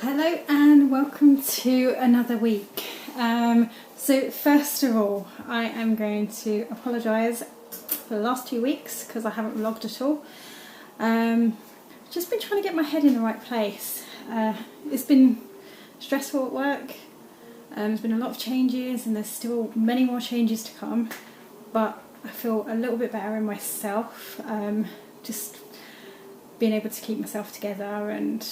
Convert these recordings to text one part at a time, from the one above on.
Hello and welcome to another week. So first of all, I am going to apologise for the last 2 weeks because I haven't vlogged at all. Just been trying to get my head in the right place. It's been stressful at work. There's been a lot of changes and there's still many more changes to come, but I feel a little bit better in myself. Just being able to keep myself together and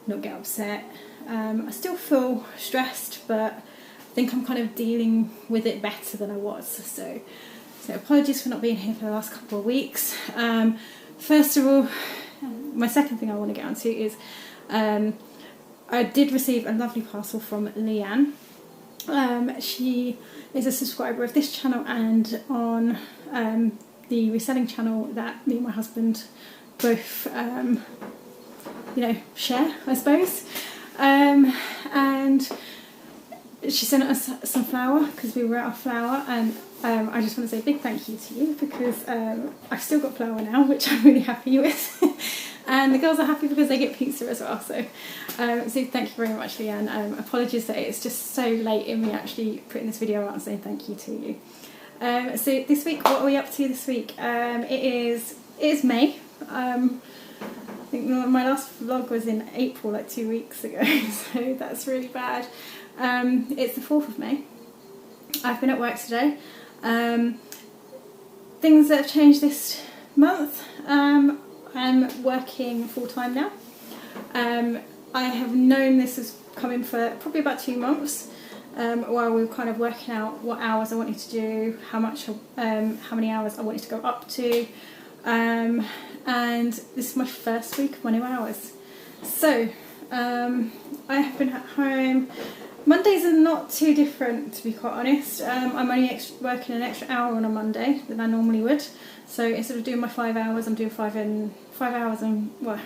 not get upset. I still feel stressed, but I think I'm kind of dealing with it better than I was. So apologies for not being here for the last couple of weeks. First of all, my second thing I want to get onto is I did receive a lovely parcel from Leanne. She is a subscriber of this channel and on the reselling channel that me and my husband both share, I suppose. And she sent us some flour because we were out of flour, and I just want to say a big thank you to you because I've still got flour now, which I'm really happy with. And the girls are happy because they get pizza as well. So thank you very much, Leanne. Apologies that it's just so late in me actually putting this video out and saying thank you to you. So this week, what are we up to this week? It is May. I think my last vlog was in April, like 2 weeks ago, so that's really bad. It's the 4th of May. I've been at work today. Things that have changed this month. I'm working full-time now. I have known this is coming for probably about 2 months, while we were kind of working out what hours I wanted to do, how many hours I wanted to go up to. And this is my first week of my new hours. So I have been at home. Mondays are not too different, to be quite honest. I'm only working an extra hour on a Monday than I normally would. So instead of doing my 5 hours, I'm doing 5 hours and, well,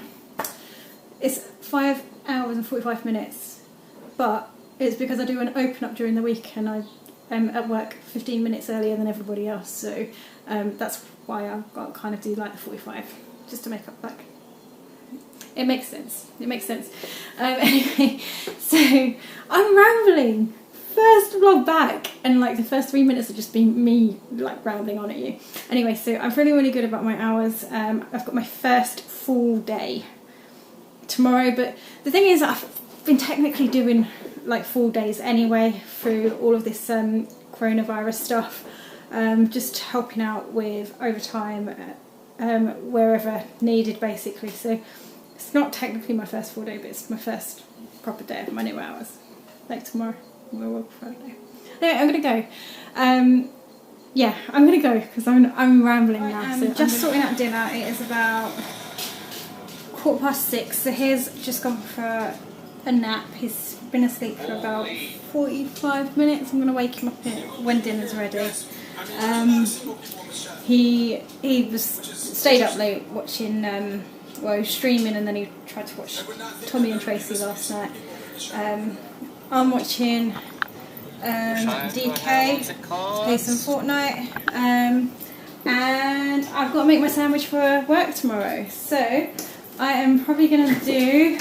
it's 5 hours and 45 minutes. But it's because I do an open up during the week and I am at work 15 minutes earlier than everybody else. So that's why I've got to kind of do like the 45, just to make up like. It makes sense. It makes sense. Anyway, so I'm rambling. First vlog back, and like the first 3 minutes have just been me like rambling on at you. Anyway, so I'm feeling really good about my hours. I've got my first full day tomorrow, but the thing is, I've been technically doing like full days anyway through all of this coronavirus stuff. Just helping out with overtime wherever needed, basically. So it's not technically my first full day, but it's my first proper day of my new hours. Like tomorrow, we'll work Friday. Anyway, I'm gonna go. Yeah, I'm gonna go because I'm rambling now. I'm just sorting out dinner. It is about 6:15. So he's just gone for a nap. He's been asleep for about 45 minutes. I'm gonna wake him up when dinner's ready. He stayed up late watching, he was streaming, and then he tried to watch Tommy and Tracy last night. I'm watching DK play some Fortnite, and I've got to make my sandwich for work tomorrow. So I am probably going to do,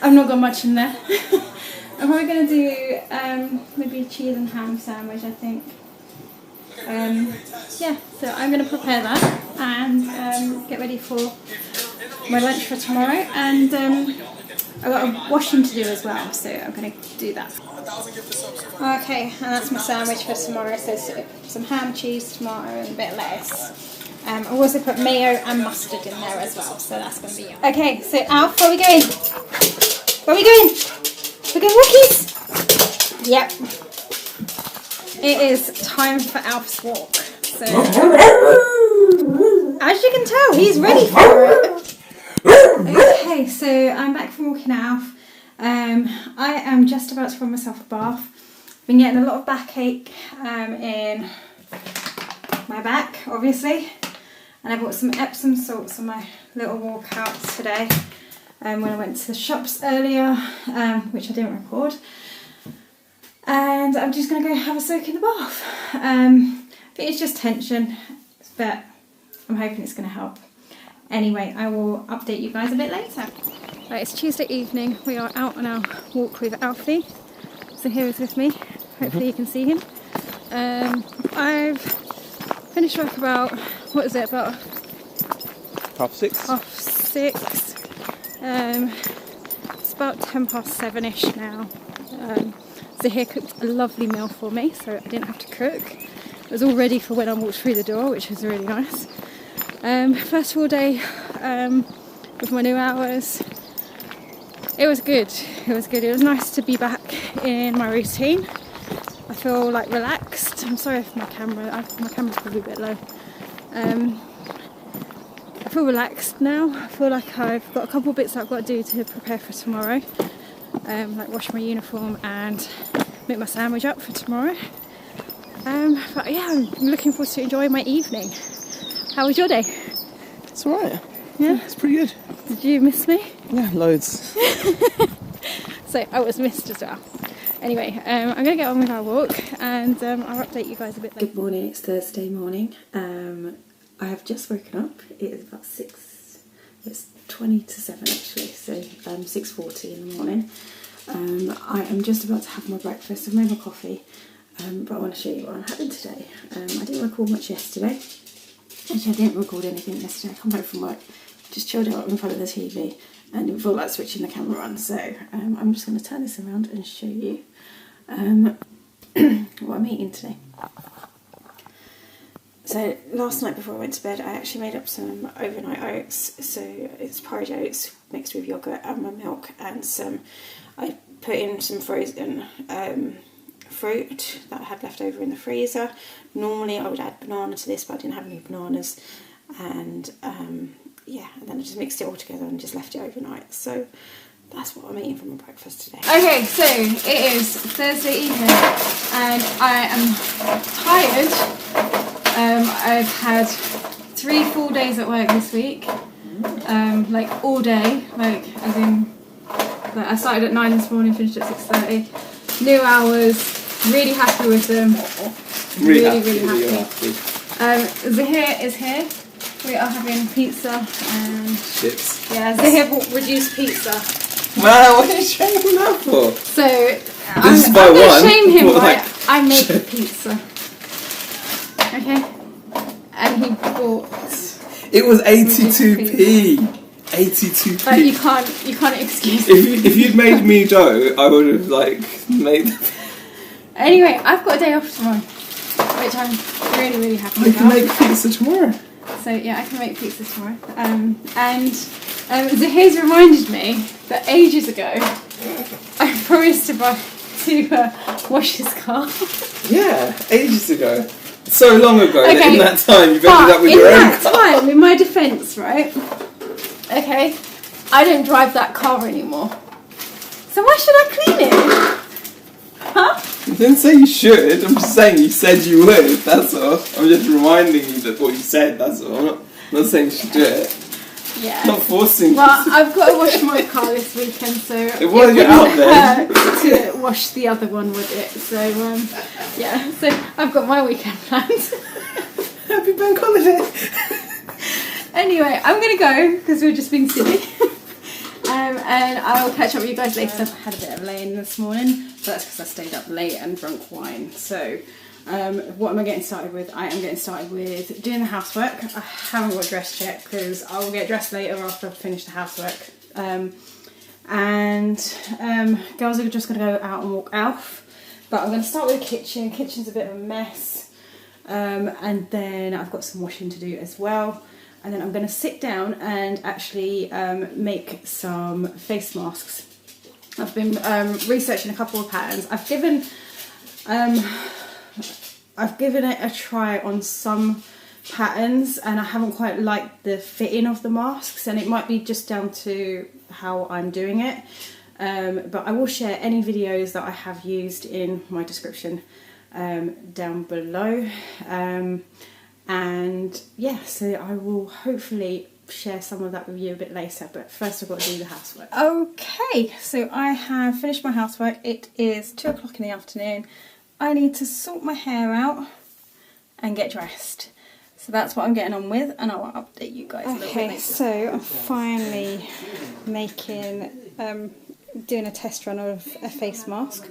I've not got much in there. I'm probably going to do maybe a cheese and ham sandwich, I think. Yeah, so I'm going to prepare that and get ready for my lunch for tomorrow, and I've got a washing to do as well, so I'm going to do that. Okay, and that's my sandwich for tomorrow. So some ham, cheese, tomato and a bit of lettuce. I've also put mayo and mustard in there as well, so that's going to be yum. Okay, so Alf, where are we going? Where are we going? We're going walkies? Yep. It is time for Alf's walk. So, as you can tell, he's ready for it. Okay, so I'm back from walking Alf. I am just about to run myself a bath. Been getting a lot of backache in my back, obviously. And I bought some Epsom salts on my little walk out today when I went to the shops earlier, which I didn't record. And I'm just going to go have a soak in the bath. But it's just tension, but I'm hoping it's going to help. Anyway, I will update you guys a bit later. Right, it's Tuesday evening. We are out on our walk with Alfie. So here is with me. Hopefully you can see him. I've finished work about, what is it, about 6:30? 6:30. It's about 7:10ish now. Zahir cooked a lovely meal for me, so I didn't have to cook. It was all ready for when I walked through the door, which was really nice. First full day with my new hours. It was good. It was good. It was nice to be back in my routine. I feel like relaxed. I'm sorry if my camera's probably a bit low. I feel relaxed now. I feel like I've got a couple of bits that I've got to do to prepare for tomorrow. Like wash my uniform and make my sandwich up for tomorrow. But yeah, I'm looking forward to enjoying my evening. How was your day? It's alright. Yeah? It's pretty good. Did you miss me? Yeah, loads. So I was missed as well. Anyway, I'm going to get on with our walk and I'll update you guys a bit later. Good morning, it's Thursday morning. I have just woken up. It is about 20 to 7 actually, so 6:40 in the morning. I am just about to have my breakfast. I've made my coffee, but I want to show you what I'm having today. I didn't record much yesterday. Actually, I didn't record anything yesterday. I come home from work, just chilled out in front of the TV and didn't feel like switching the camera on, so I'm just going to turn this around and show you what I'm eating today. So last night before I went to bed, I actually made up some overnight oats. So it's porridge oats mixed with yogurt and my milk, and I put in some frozen fruit that I had left over in the freezer. Normally I would add banana to this, but I didn't have any bananas, and yeah, and then I just mixed it all together and just left it overnight. So that's what I'm eating for my breakfast today. Okay, so it is Thursday evening and I am tired. I've had 3 full days at work this week, like all day, like as in, like I started at 9 this morning, finished at 6:30. New hours, really happy with them. Really happy. Zahir is here. We are having pizza and chips. Yeah, Zahir bought reduced pizza. Man, what are you shaming him out for? So I'm going to shame him, right? I make the pizza. Okay, and he bought. It was 82p. 82p. But you can't excuse me. If you'd made me dough, I would have like made. Anyway, I've got a day off tomorrow, which I'm really happy about. You can make pizza tomorrow. So yeah, I can make pizza tomorrow. And Zahir's reminded me that ages ago I promised to wash his car. Yeah, ages ago. So long ago. Okay, in that time, you've ended up with your own car. In that time, in my defence, right? Okay, I don't drive that car anymore. So why should I clean it? Huh? I didn't say you should. I'm just saying you said you would. That's all. I'm just reminding you that what you said. That's all. I'm not saying you should do it. Yeah. Not forcing. Well, I've got to wash my car this weekend, so it wouldn't hurt to wash the other one with it. So yeah. So I've got my weekend planned. Happy bank holiday. Anyway, I'm gonna go because we're just being silly. And I'll catch up with you guys later. I had a bit of laying this morning, but that's because I stayed up late and drunk wine. So what am I getting started with? I am getting started with doing the housework. I haven't got dressed yet because I will get dressed later after I've finished the housework. Girls are just going to go out and walk Alf. But I'm going to start with the kitchen. Kitchen's a bit of a mess. And then I've got some washing to do as well. And then I'm going to sit down and actually make some face masks. I've been researching a couple of patterns. I've given it a try on some patterns and I haven't quite liked the fitting of the masks, and it might be just down to how I'm doing it. But I will share any videos that I have used in my description down below. And yeah, so I will hopefully share some of that with you a bit later, but first I've got to do the housework. Okay, so I have finished my housework. It is 2 o'clock in the afternoon. I need to sort my hair out and get dressed. So that's what I'm getting on with, and I'll update you guys a little bit later. Okay, so I'm finally making, doing a test run of a face mask.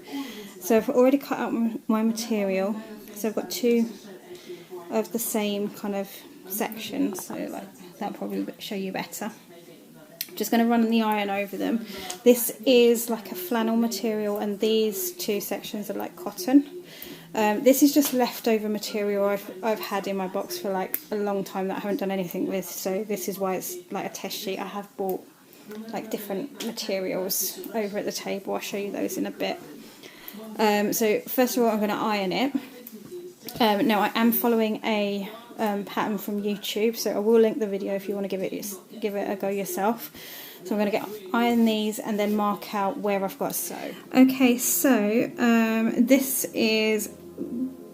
So I've already cut out my material. So I've got 2 of the same kind of section, so like that'll probably show you better. I'm just going to run the iron over them. This is like a flannel material, and these 2 sections are like cotton. This is just leftover material I've had in my box for like a long time that I haven't done anything with, so this is why it's like a test sheet. I have bought like different materials over at the table. I'll show you those in a bit. So first of all, I'm going to iron it. Now I am following a pattern from YouTube, so I will link the video if you want to give it a go yourself. So I'm going to iron these and then mark out where I've got to sew. Okay, so this is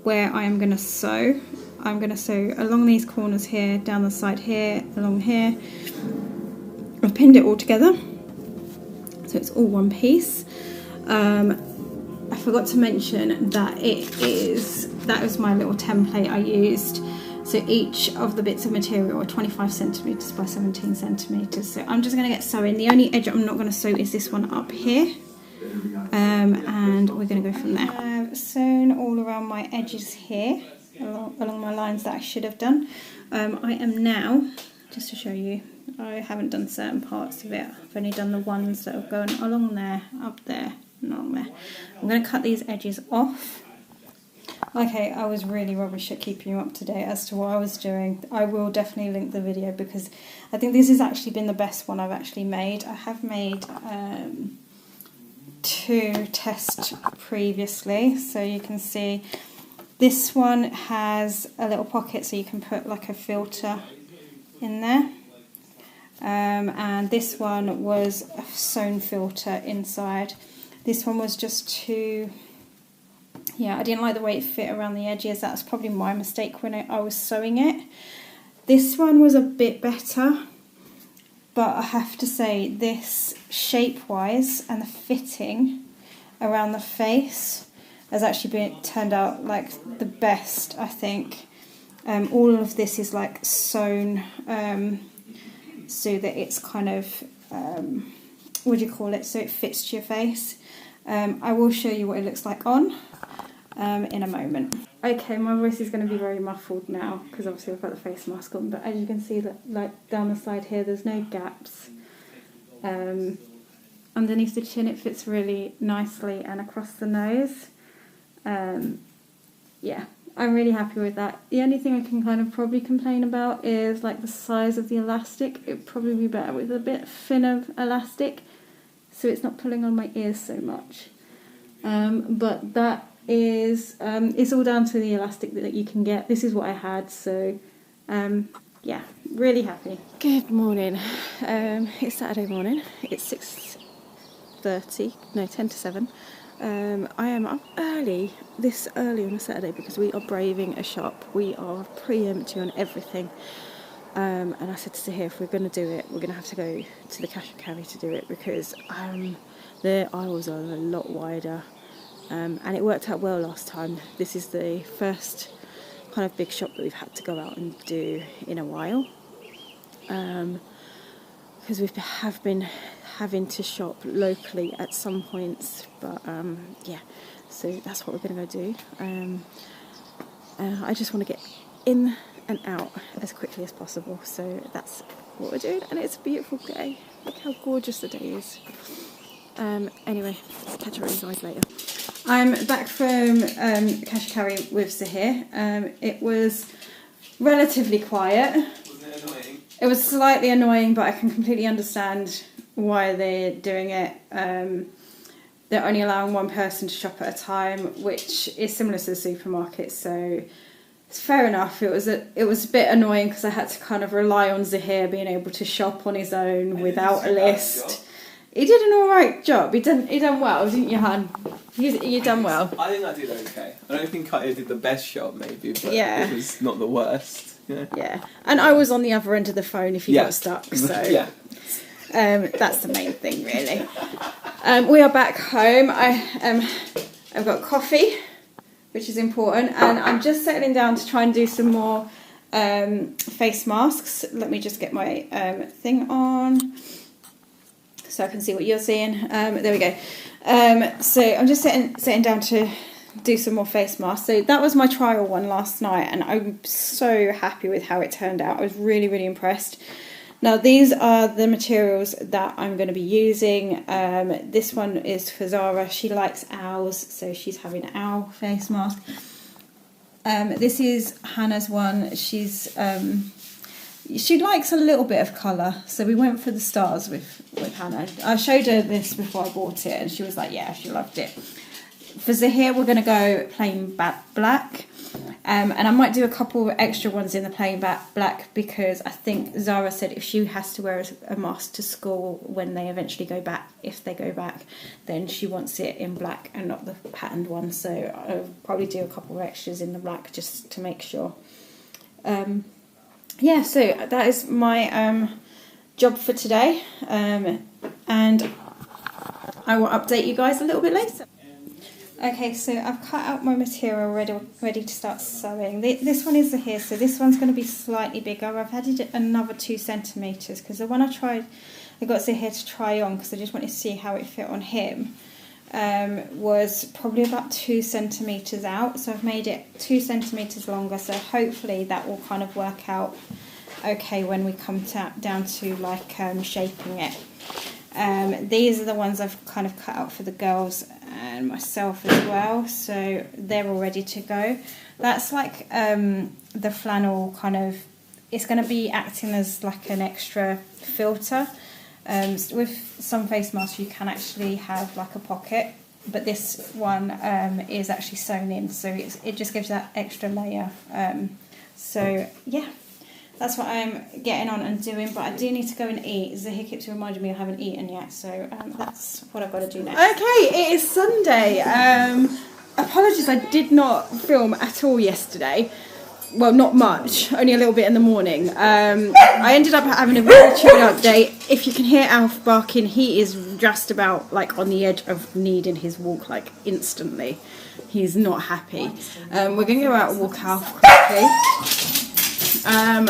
where I am going to sew. I'm going to sew along these corners here, down the side here, along here. I've pinned it all together, so it's all one piece. I forgot to mention that that was my little template I used. So each of the bits of material are 25 centimetres by 17 centimetres. So I'm just going to get sewing. The only edge I'm not going to sew is this one up here. And we're going to go from there. I've sewn all around my edges here, along my lines that I should have done. I am now, just to show you, I haven't done certain parts of it. I've only done the ones that are going along there, up there, and along there. I'm going to cut these edges off. Okay, I was really rubbish at keeping you up to date as to what I was doing. I will definitely link the video because I think this has actually been the best one I've actually made. I have made 2 tests previously, so you can see this one has a little pocket so you can put like a filter in there. And this one was a sewn filter inside. This one was just too... Yeah, I didn't like the way it fit around the edges. That's probably my mistake when I was sewing it. This one was a bit better, but I have to say this shape-wise and the fitting around the face has actually turned out like the best, I think. All of this is like sewn so that it's kind of, what do you call it, so it fits to your face. I will show you what it looks like on in a moment. Okay, my voice is going to be very muffled now because obviously I've got the face mask on, but as you can see that like down the side here there's no gaps. Underneath the chin it fits really nicely, and across the nose. Yeah, I'm really happy with that. The only thing I can kind of probably complain about is like the size of the elastic. It would probably be better with a bit thinner elastic so it's not pulling on my ears so much. But that is, it's all down to the elastic that you can get. This is what I had, so yeah, really happy. Good morning. It's Saturday morning. It's 6:30, no, 10 to 7. I am up early, this early on a Saturday, because we are braving a shop. We are pre-empty on everything. And I said to Sahir, if we're going to do it, we're going to have to go to the cash and carry to do it, because the aisles are a lot wider. And it worked out well last time. This is the first kind of big shop that we've had to go out and do in a while. Because we have been having to shop locally at some points, but yeah, so that's what we're going to go do. I just want to get in and out as quickly as possible, so that's what we're doing, and it's a beautiful day. Look how gorgeous the day is. Anyway, catch up with you guys later. I'm back from cash carry with Sahir. It was relatively quiet. Wasn't it annoying? It was slightly annoying, but I can completely understand why they're doing it. They're only allowing one person to shop at a time, which is similar to the supermarket, so it's fair enough. It was a bit annoying because I had to kind of rely on Zahir being able to shop on his own without a list. He did an alright job. He done well, didn't you, Han? You done well. I think I did okay. I don't think I did the best job, maybe, but yeah, it was not the worst. Yeah. Yeah, and I was on the other end of the phone if you got stuck, so yeah. That's the main thing, really. We are back home. I've got coffee, which is important, and I'm just settling down to try and do some more face masks. Let me just get my thing on so I can see what you're seeing. There we go. So I'm just sitting down to do some more face masks. So that was my trial one last night, and I'm so happy with how it turned out. I was really, really impressed. Now these are the materials that I'm going to be using. This one is for Zara. She likes owls, so she's having an owl face mask. This is Hannah's one. She likes a little bit of colour, so we went for the stars with Hannah. I showed her this before I bought it, and she was like, yeah, she loved it. For Zahir, we're going to go plain black. And I might do a couple of extra ones in the plain black, because I think Zara said if she has to wear a mask to school when they eventually go back, if they go back, then she wants it in black and not the patterned one. So I'll probably do a couple of extras in the black just to make sure. Yeah, so that is my job for today, and I will update you guys a little bit later. Okay, so I've cut out my material ready to start sewing. This one is here, so this one's going to be slightly bigger. I've added another 2 centimetres because the one I got Zahir to try on because I just wanted to see how it fit on him, was probably about 2 centimetres out. So I've made it 2 centimetres longer, so hopefully that will kind of work out okay when we come down to like shaping it. These are the ones I've kind of cut out for the girls and myself as well, so they're all ready to go. That's like the flannel kind of, it's going to be acting as like an extra filter. With some face masks you can actually have like a pocket, but this one is actually sewn in, so it just gives that extra layer. So yeah, that's what I'm getting on and doing, but I do need to go and eat. Zahir keeps reminding me I haven't eaten yet, so that's what I've got to do next. Okay, it is Sunday. Apologies, I did not film at all yesterday. Well, not much, only a little bit in the morning. I ended up having a very chilly update. If you can hear Alf barking, he is just about like on the edge of needing his walk like instantly. He's not happy. We're going to go out and walk Alf quickly. I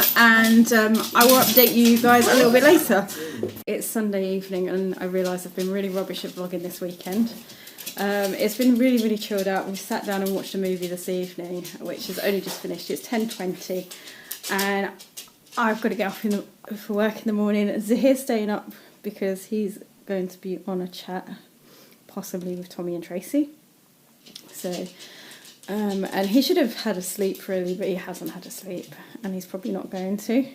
will update you guys a little bit later. It's Sunday evening and I realise I've been really rubbish at vlogging this weekend. It's been really, really chilled out. We sat down and watched a movie this evening, which has only just finished. It's 10:20 and I've got to get up for work in the morning. Zahir's staying up because he's going to be on a chat, possibly with Tommy and Tracy. So, and he should have had a sleep really, but he hasn't had a sleep and he's probably not going to.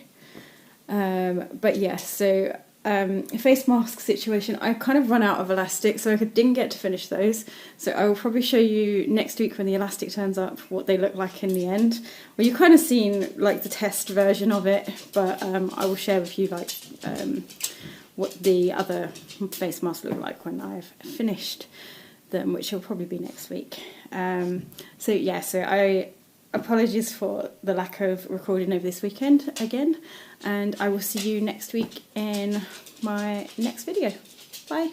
But yeah, so face mask situation, I kind of run out of elastic, so I didn't get to finish those. So I will probably show you next week when the elastic turns up what they look like in the end. Well, you've kind of seen like the test version of it, but I will share with you like what the other face masks look like when I've finished them, which will probably be next week. So yeah, so apologies for the lack of recording over this weekend again, and I will see you next week in my next video. Bye.